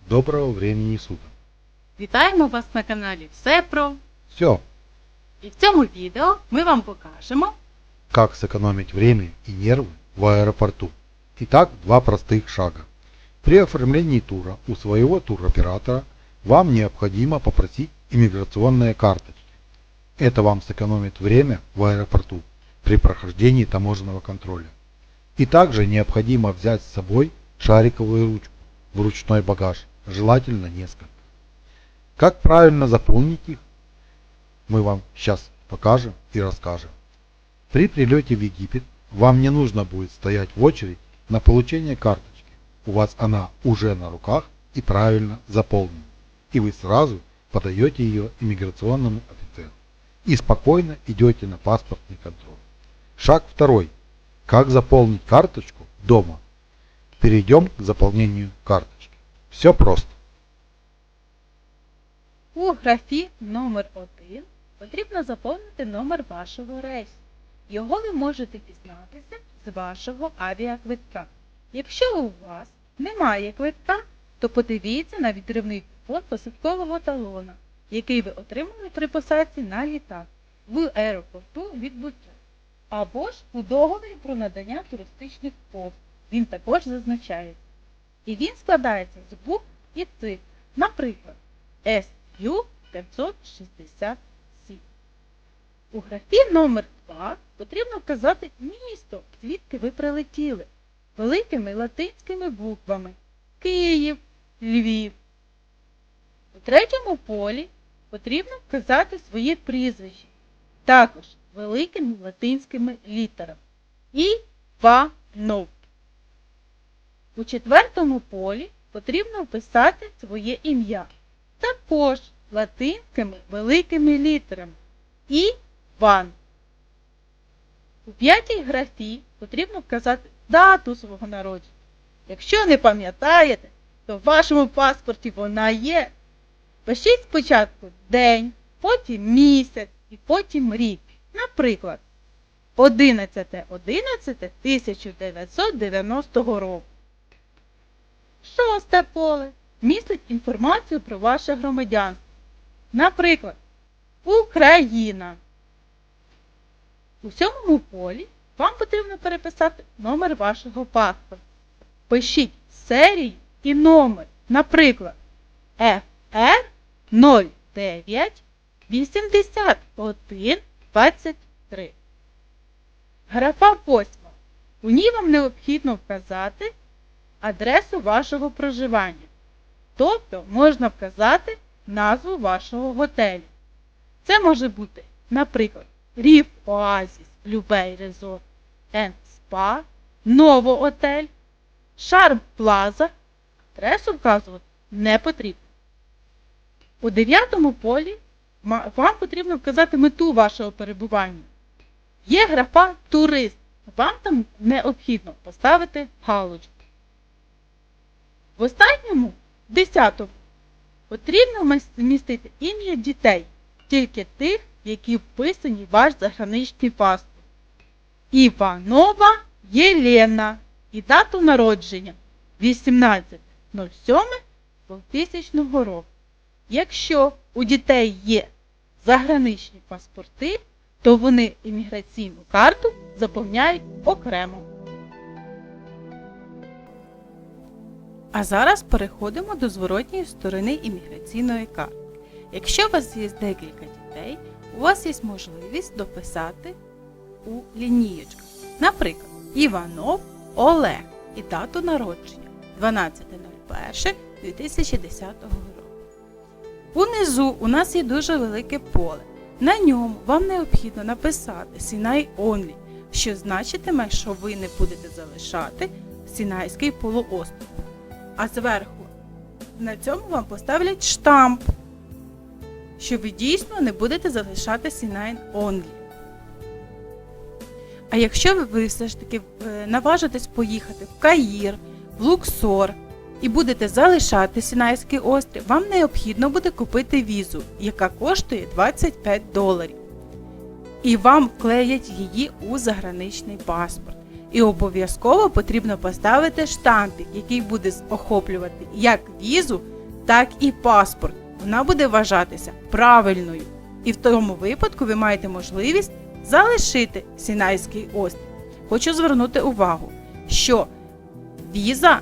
Доброго времени суток. Вітаємо вас на каналі Все про. Все, І в цьому відео ми вам покажемо, как сэкономить время и нервы в аэропорту. Итак, два простых шага. При оформлении тура у своего туроператора вам необходимо попросить иммиграционные карточки. Это вам сэкономит время в аэропорту при прохождении таможенного контроля. И также необходимо взять с собой шариковую ручку в ручной багаж, желательно несколько. Как правильно заполнить их, мы вам сейчас покажем и расскажем. При прилете в Египет вам не нужно будет стоять в очередь на получение карточки. У вас она уже на руках и правильно заполнена. И вы сразу подаете ее иммиграционному офицеру. И спокойно идете на паспортный контроль. Шаг второй. Как заполнить карточку дома? Перейдем к заполнению карточки. Все просто. у графі номер 1 потрібно заповнити номер вашого рейсу. Його ви можете дізнатися з вашого авіаквитка. Якщо у вас немає квитка, то подивіться на відривний купон посадкового талона, який ви отримали при посадці на літак в аеропорту відбуття, або ж у договорі про надання туристичних послуг. Він також зазначається. І він складається з букв і цифр, наприклад, SU 567. У графі номер 2 потрібно вказати місто, звідки ви прилетіли, великими латинськими буквами Київ, Львів. У третьому полі потрібно вказати своє прізвище, також великими латинськими літерами Іванов. У четвертому полі потрібно вписати своє ім'я, також латинськими великими літерами Іван. У п'ятій графі потрібно вказати дату свого народження. Якщо не пам'ятаєте, то в вашому паспорті вона є. Пишіть спочатку день, потім місяць і потім рік. Наприклад, 11.11.1990 року. Шосте поле містить інформацію про ваше громадянство. Наприклад, Україна. У сьомому полі вам потрібно переписати номер вашого паспорта. Пишіть серію і номер. Наприклад, FR 09 81 23. Графа 8. У ній вам необхідно вказати адресу вашого проживання. Тобто можна вказати назву вашого готелю. Це може бути, наприклад, Рів Оазіс, Любей Резорт, енд Спа, Ново Отель, Шарм Плаза. Адресу вказувати не потрібно. У 9 полі вам потрібно вказати мету вашого перебування. Є графа «Турист». Вам там необхідно поставити галочку. В останньому, 10-му, потрібно вмістити ім'я дітей, тільки тих, які вписані в ваш заграничний паспорт. Іванова Єлена і дату народження 18.07.2000 року. Якщо у дітей є заграничні паспорти, то вони імміграційну карту заповняють окремо. А зараз переходимо до зворотньої сторони імміграційної карти. Якщо у вас є декілька дітей, у вас є можливість дописати у лінієчках. Наприклад, Іванов Олег і дату народження 12.01.2010 року. Унизу у нас є дуже велике поле. На ньому вам необхідно написати Сінай Онлі, що значитиме, що ви не будете залишати Сінайський полуострів. А зверху на цьому вам поставлять штамп, що ви дійсно не будете залишати Сінай Онлі. А якщо ви все ж таки наважитесь поїхати в Каїр, в Луксор і будете залишати Сінайський острів, вам необхідно буде купити візу, яка коштує $25. І вам вклеять її у заграничний паспорт. І обов'язково потрібно поставити штампик, який буде охоплювати як візу, так і паспорт. Вона буде вважатися правильною. І в тому випадку ви маєте можливість залишити Сінайський острів. Хочу звернути увагу, що віза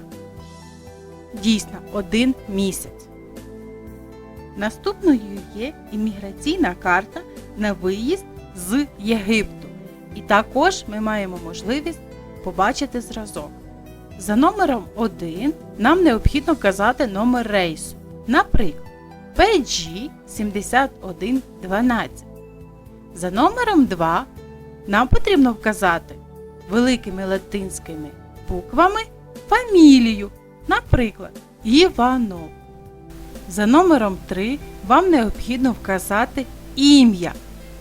дійсна 1 місяць. Наступною є імміграційна карта на виїзд з Єгипту. І також ми маємо можливість побачити зразок. За номером 1 нам необхідно вказати номер рейсу. Наприклад, PG 7112. За номером 2 нам потрібно вказати великими латинськими буквами фамілію, наприклад, Іванов. За номером 3 вам необхідно вказати ім'я,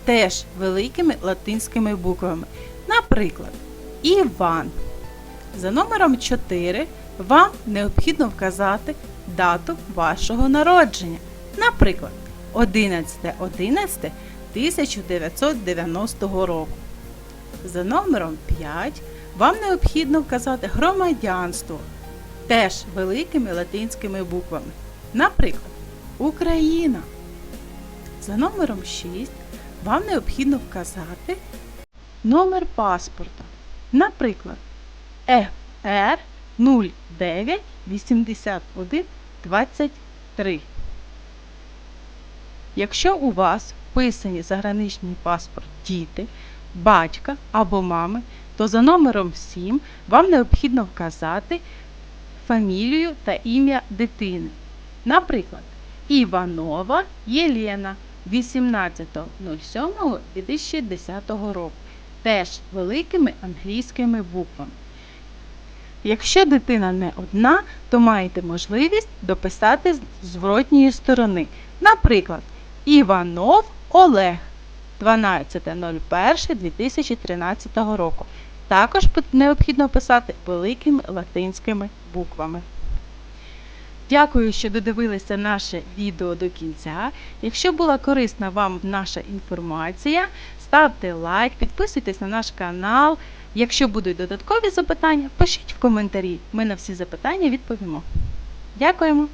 теж великими латинськими буквами, наприклад, Іван. За номером 4 вам необхідно вказати дату вашого народження, наприклад, 11.11.1990 року. За номером 5 вам необхідно вказати громадянство, теж великими латинськими буквами, наприклад, Україна. За номером 6 вам необхідно вказати номер паспорта, наприклад, FR 098123. Якщо у вас вписані заграничний паспорт діти, батька або мами, то за номером 7 вам необхідно вказати фамілію та ім'я дитини. Наприклад, Іванова Єлена 18.07.2010 року. Теж великими англійськими буквами. Якщо дитина не одна, то маєте можливість дописати з зворотньої сторони. Наприклад, Іванов Олег 12.01.2013 року. Також необхідно писати великими латинськими буквами. Дякую, що додивилися наше відео до кінця. Якщо була корисна вам наша інформація, ставте лайк, підписуйтесь на наш канал. Якщо будуть додаткові запитання, пишіть в коментарі. Ми на всі запитання відповімо. Дякуємо!